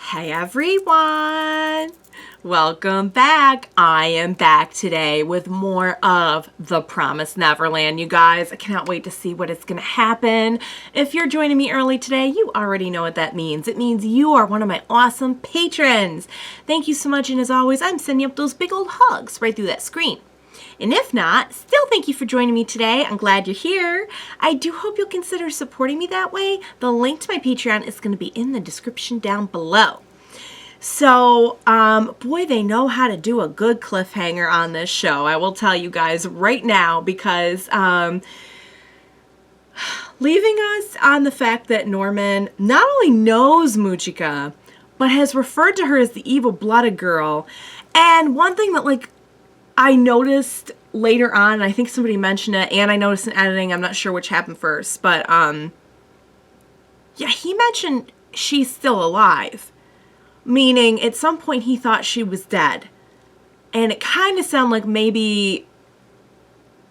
Hey everyone! Welcome back. I am back today with more of The Promised Neverland, you guys. I cannot wait to see what is going to happen. If you're joining me early today, you already know what that means. It means you are one of my awesome patrons. Thank you so much, and as always, I'm sending up those big old hugs right through that screen. And if not, still thank you for joining me today. I'm glad you're here. I do hope you'll consider supporting me that way. The link to my Patreon is going to be in the description down below. So, boy, they know how to do a good cliffhanger on this show. I will tell you guys right now because, leaving us on the fact that Norman not only knows Mujika, but has referred to her as the evil-blooded girl. And one thing that, I noticed later on, I think somebody mentioned it, and I noticed in editing, I'm not sure which happened first, but, yeah, he mentioned she's still alive. Meaning, at some point, he thought she was dead. And it kind of sounded like maybe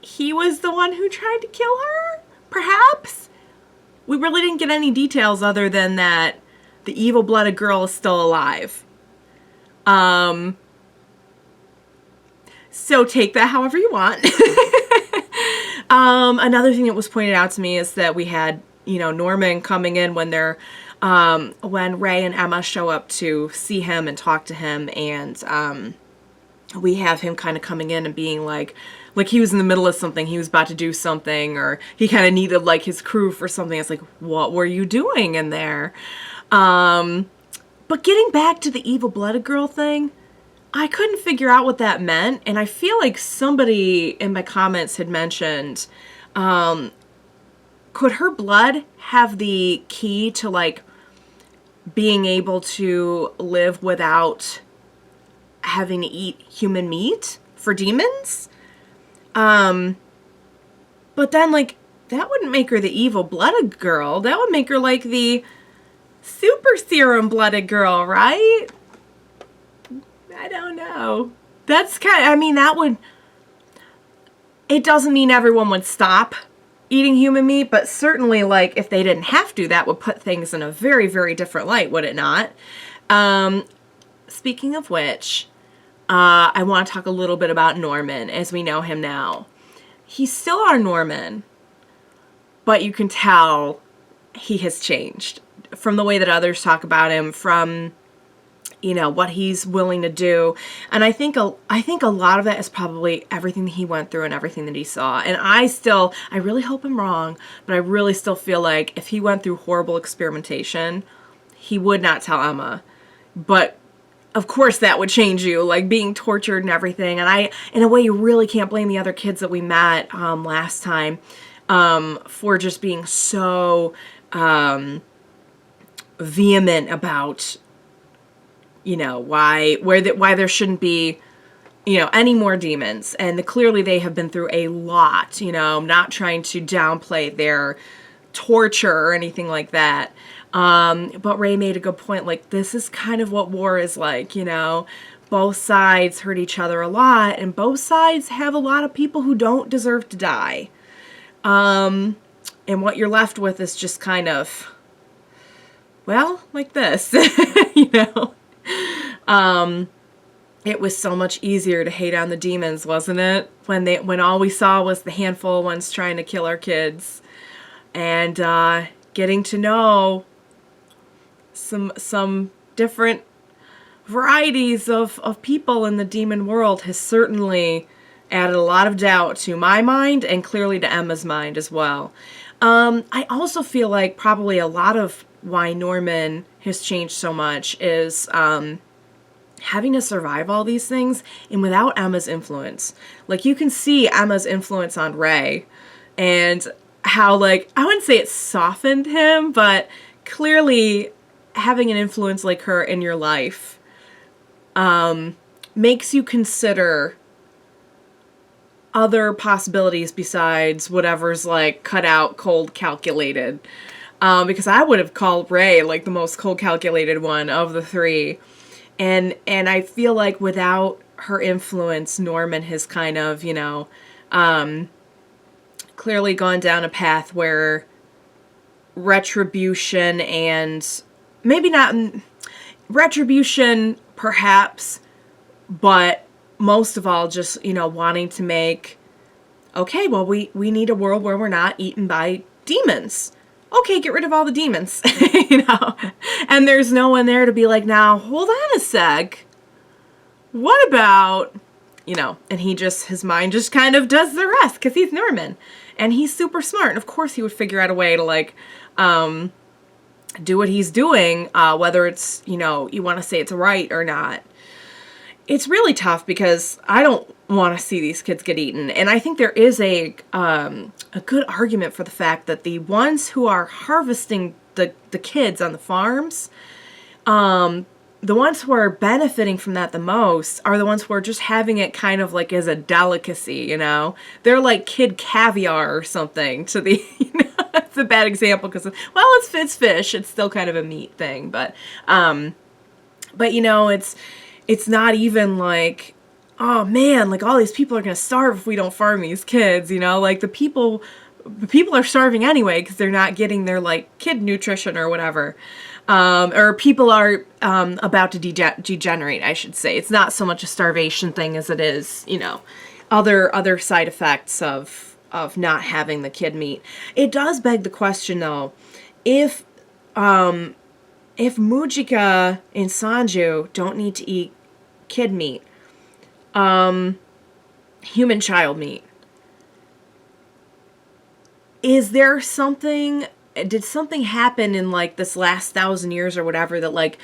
he was the one who tried to kill her? Perhaps? We really didn't get any details other than that the evil-blooded girl is still alive. So take that however you want. Another thing that was pointed out to me is that we had, Norman coming in when when Ray and Emma show up to see him and talk to him, and we have him kind of coming in and being like he was in the middle of something, he was about to do something, or he kind of needed his crew for something. It's like, what were you doing in there? But getting back to the evil-blooded girl thing, I couldn't figure out what that meant, and I feel like somebody in my comments had mentioned, could her blood have the key to, being able to live without having to eat human meat for demons? But then, that wouldn't make her the evil-blooded girl. That would make her, the super serum-blooded girl, right? I don't know. That's that would... It doesn't mean everyone would stop eating human meat, but certainly, if they didn't have to, that would put things in a very, very different light, would it not? Speaking of which, I want to talk a little bit about Norman as we know him now. He's still our Norman, but you can tell he has changed from the way that others talk about him, from what he's willing to do. And I think a lot of that is probably everything that he went through and everything that he saw. And I really hope I'm wrong, but I really still feel like if he went through horrible experimentation, he would not tell Emma. But of course that would change you, being tortured and everything. And in a way, you really can't blame the other kids that we met last time for just being so vehement about why there shouldn't be, any more demons. And clearly they have been through a lot, not trying to downplay their torture or anything like that. But Ray made a good point, this is kind of what war is like, both sides hurt each other a lot, and both sides have a lot of people who don't deserve to die. And what you're left with is just kind of, well, like this, It was so much easier to hate on the demons, wasn't it? When all we saw was the handful of ones trying to kill our kids. And getting to know some different varieties of people in the demon world has certainly added a lot of doubt to my mind, and clearly to Emma's mind as well. I also feel like probably a lot of why Norman has changed so much is having to survive all these things, and without Emma's influence. You can see Emma's influence on Ray, and how, I wouldn't say it softened him, but clearly having an influence like her in your life makes you consider other possibilities besides whatever's cut out, cold, calculated. Because I would have called Ray the most cold, calculated one of the three. And I feel like without her influence, Norman has kind of, clearly gone down a path where retribution and maybe not, retribution, perhaps, but most of all, just, wanting to make, okay, well, we need a world where we're not eaten by demons. Okay, get rid of all the demons, and there's no one there to be like, now, hold on a sec. What about, and his mind just kind of does the rest because he's Norman and he's super smart. And of course he would figure out a way to do what he's doing, whether it's, you want to say it's right or not. It's really tough because I don't want to see these kids get eaten. And I think there is a good argument for the fact that the ones who are harvesting the kids on the farms, the ones who are benefiting from that the most are the ones who are just having it kind of like as a delicacy, They're like kid caviar or something to the, it's a bad example because, well, it's fish. It's still kind of a meat thing. But it's not even like, oh man, like all these people are going to starve if we don't farm these kids, like the people are starving anyway because they're not getting their like kid nutrition or whatever. Or people are about to degenerate, I should say. It's not so much a starvation thing as it is, other side effects of not having the kid meat. It does beg the question though, if Mujika and Sanju don't need to eat kid meat, human child meat, is there something, did something happen in like this last 1,000 years or whatever that like,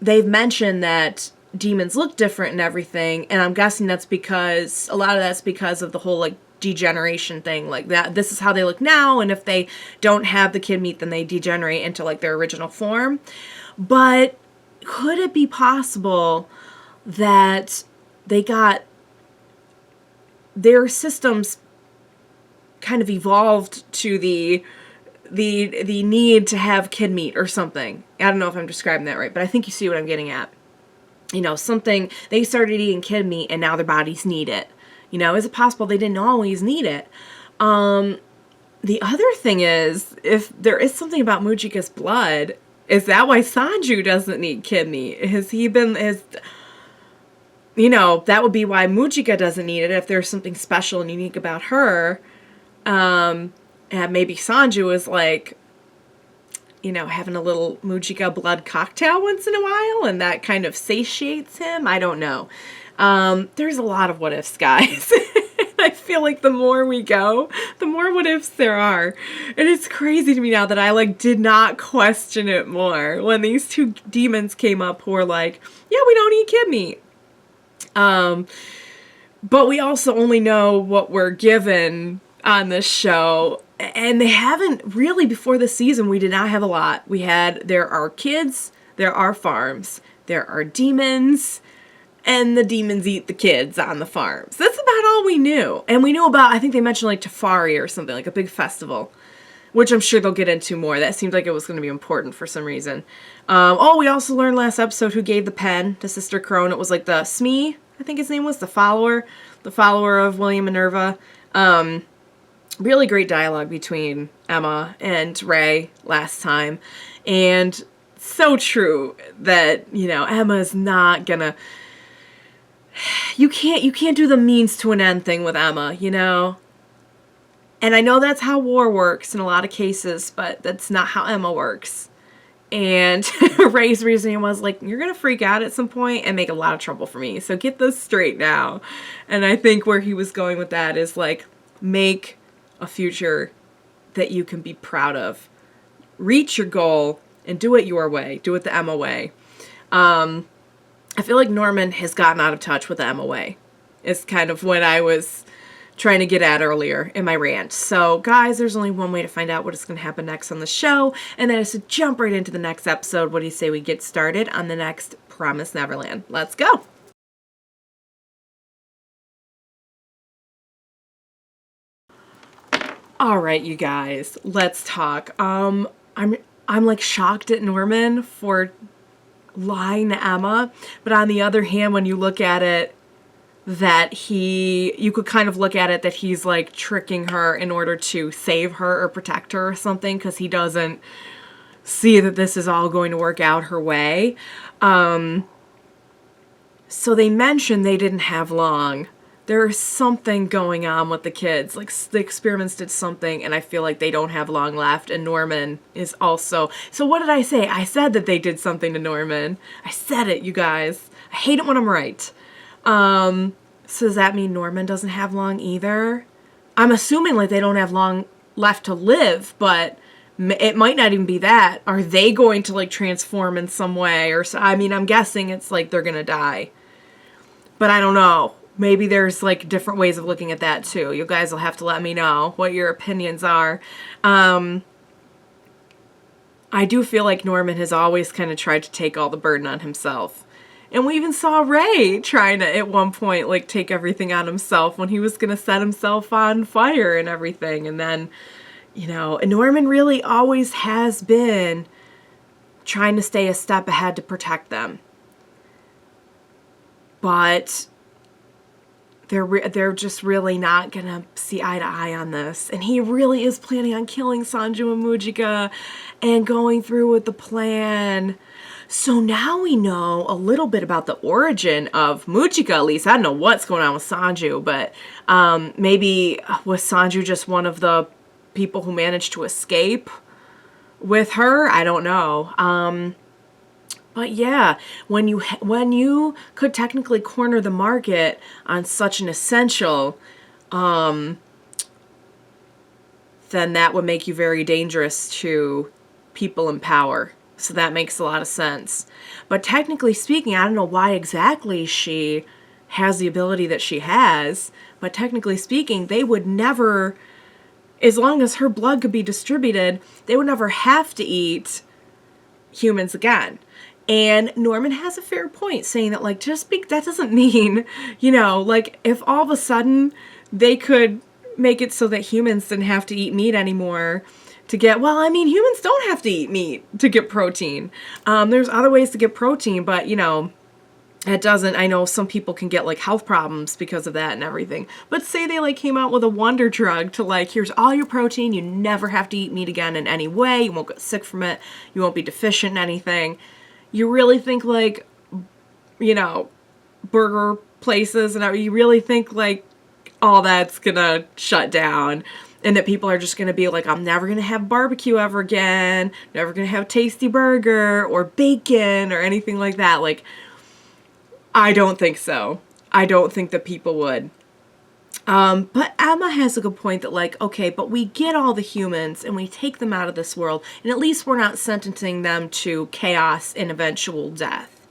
they've mentioned that demons look different and everything. And I'm guessing that's because, a lot of that's because of the whole like degeneration thing, like that this is how they look now. And if they don't have the kid meat, then they degenerate into like their original form. But could it be possible that they got their systems kind of evolved to the need to have kid meat or something? I don't know if I'm describing that right, but I think you see what I'm getting at. Something, they started eating kid meat and now their bodies need it. Is it possible they didn't always need it? The other thing is, if there is something about Mujika's blood, is that why Sanju doesn't need kid meat? That would be why Mujika doesn't need it, if there's something special and unique about her. And maybe Sanju is like, having a little Mujika blood cocktail once in a while, and that kind of satiates him. I don't know. There's a lot of what ifs, guys. I feel like the more we go, the more what ifs there are. And it's crazy to me now that I did not question it more when these two demons came up who were like, yeah, we don't eat kid meat. But we also only know what we're given on this show. And they haven't really, before this season, we did not have a lot. There are kids, there are farms, there are demons, and the demons eat the kids on the farms. That's about all we knew. And we knew about, I think they mentioned Tafari or something, like a big festival, which I'm sure they'll get into more. That seemed like it was going to be important for some reason. We also learned last episode who gave the pen to Sister Crone. It was like the Smee, I think his name was, the follower of William Minerva. Really great dialogue between Emma and Ray last time. And so true that, Emma's not gonna, you can't do the means to an end thing with Emma, And I know that's how war works in a lot of cases, but that's not how Emma works. And Ray's reasoning was like, you're going to freak out at some point and make a lot of trouble for me. So get this straight now. And I think where he was going with that is like, make a future that you can be proud of. Reach your goal and do it your way. Do it the Emma way. I feel like Norman has gotten out of touch with the Emma way. It's kind of what I was trying to get at earlier in my rant. So guys, there's only one way to find out what is going to happen next on the show, and that is to jump right into the next episode. What do you say we get started on the next Promised Neverland? Let's go. All right, you guys, let's talk. I'm like shocked at Norman for lying to Emma, but on the other hand, when you look at it, that you could kind of look at it that he's like tricking her in order to save her or protect her or something, because he doesn't see that this is all going to work out her way. So they mentioned they didn't have long. There's something going on with the kids. Like, the experiments did something, and I feel like they don't have long left. And Norman is also... So what did I say? I said that they did something to Norman. I said it, you guys. I hate it when I'm right. So does that mean Norman doesn't have long either? I'm assuming, like, they don't have long left to live, but it might not even be that. Are they going to, like, transform in some way? Or so, I mean, I'm guessing it's like they're going to die. But I don't know. Maybe there's, like, different ways of looking at that, too. You guys will have to let me know what your opinions are. I do feel like Norman has always kind of tried to take all the burden on himself. And we even saw Ray trying to, at one point, like, take everything on himself when he was going to set himself on fire and everything. And then, you know, Norman really always has been trying to stay a step ahead to protect them. But they're just really not gonna see eye to eye on this. And he really is planning on killing Sanju and Mujika and going through with the plan. So now we know a little bit about the origin of Mujika, at least. I don't know what's going on with Sanju, but maybe was Sanju just one of the people who managed to escape with her? I don't know. But yeah, when you could technically corner the market on such an essential, then that would make you very dangerous to people in power. So that makes a lot of sense. But technically speaking, I don't know why exactly she has the ability that she has, but technically speaking, they would never, as long as her blood could be distributed, they would never have to eat humans again. And Norman has a fair point saying that, like, that doesn't mean, you know, like, if all of a sudden they could make it so that humans didn't have to eat meat anymore to get, well, I mean, humans don't have to eat meat to get protein. There's other ways to get protein, but, you know, it doesn't, I know some people can get, like, health problems because of that and everything. But say they, like, came out with a wonder drug to, like, here's all your protein, you never have to eat meat again in any way, you won't get sick from it, you won't be deficient in anything. You really think, like, you know, burger places and you really think, like, all that's gonna shut down and that people are just gonna be like, I'm never gonna have barbecue ever again, never gonna have tasty burger or bacon or anything like that. Like, I don't think so. I don't think that people would. But Emma has a good point that, like, okay, but we get all the humans and we take them out of this world, and at least we're not sentencing them to chaos and eventual death.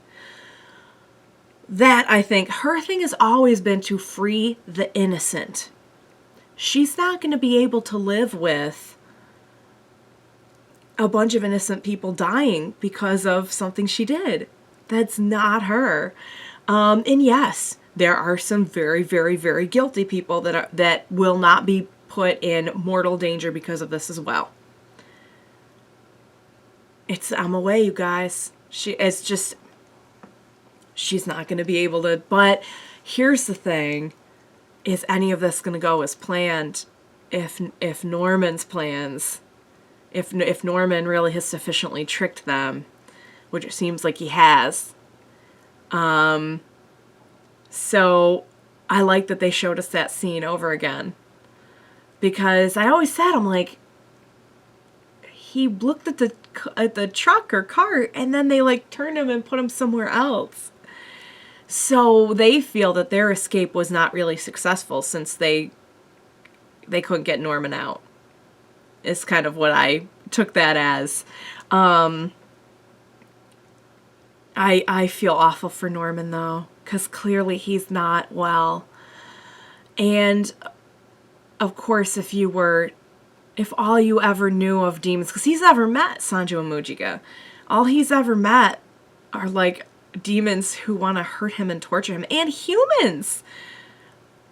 That, I think, her thing has always been to free the innocent. She's not going to be able to live with a bunch of innocent people dying because of something she did. That's not her. And yes, there are some very, very, very guilty people that will not be put in mortal danger because of this as well. I'm away, you guys. She's not going to be able to. But here's the thing: is any of this going to go as planned? If Norman's plans, if Norman really has sufficiently tricked them, which it seems like he has. So I like that they showed us that scene over again. Because I always said, I'm like, he looked at the truck or car and then they, like, turned him and put him somewhere else. So they feel that their escape was not really successful since they couldn't get Norman out. Is kind of what I took that as. I feel awful for Norman, though, because clearly he's not well. And, of course, if all you ever knew of demons, because he's never met Sanju and Mujika, all he's ever met are, like, demons who want to hurt him and torture him, and humans.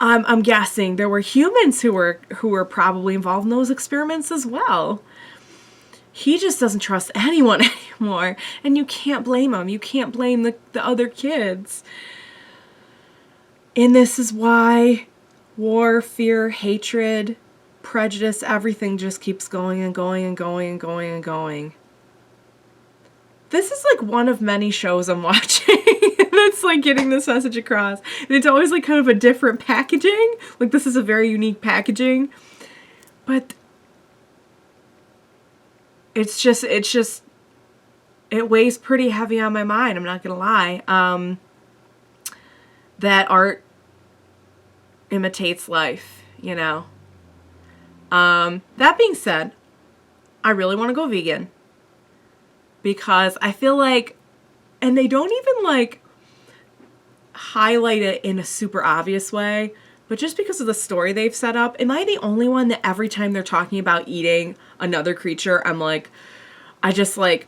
I'm guessing there were humans who were probably involved in those experiments as well. He just doesn't trust anyone anymore, and you can't blame him. You can't blame the other kids. And this is why war, fear, hatred, prejudice, everything just keeps going and going and going and going and going. this is like one of many shows I'm watching that's like getting this message across. And it's always like kind of a different packaging. Like this is a very unique packaging. But it weighs pretty heavy on my mind, I'm not gonna lie. That art imitates life, you know. That being said, I really want to go vegan. Because I feel like, and they don't even like highlight it in a super obvious way, but just because of the story they've set up, am I the only one that every time they're talking about eating another creature, I'm like, I just like,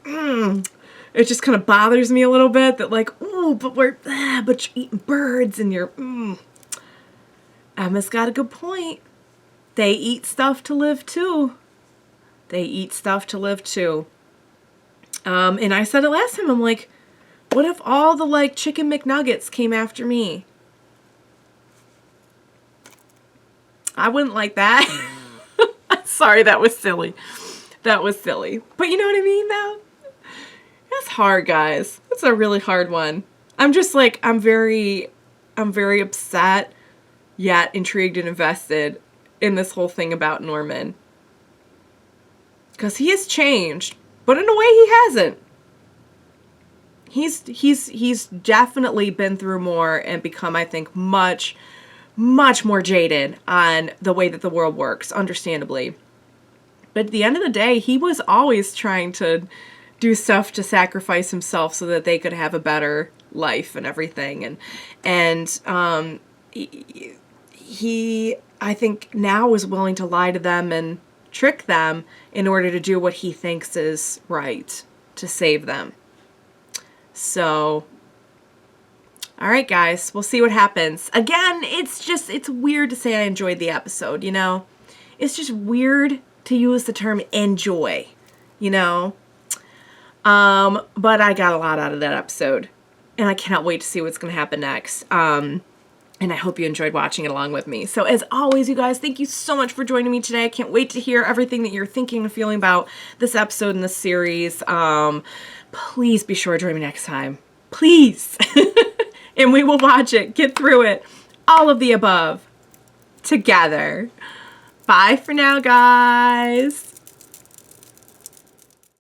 it just kind of bothers me a little bit that like, oh, but but you're eating birds and you're, Emma's got a good point. They eat stuff to live too. They eat stuff to live too. And I said it last time, I'm like, what if all the like chicken McNuggets came after me? I wouldn't like that. Sorry, that was silly. That was silly. But you know what I mean though? That's hard, guys. That's a really hard one. I'm just like, I'm very upset, yet intrigued and invested in this whole thing about Norman. Because he has changed, but in a way he hasn't. He's definitely been through more and become, I think, much more jaded on the way that the world works, understandably. But at the end of the day, he was always trying to do stuff to sacrifice himself so that they could have a better life and everything. And he, I think, now is willing to lie to them and trick them in order to do what he thinks is right, to save them. So, all right, guys, we'll see what happens. Again, it's weird to say I enjoyed the episode, you know? It's just weird to use the term enjoy, you know? But I got a lot out of that episode, and I cannot wait to see what's going to happen next. And I hope you enjoyed watching it along with me. So as always, you guys, thank you so much for joining me today. I can't wait to hear everything that you're thinking and feeling about this episode and this series. Please be sure to join me next time. Please. And we will watch it, get through it, all of the above, together. Bye for now, guys.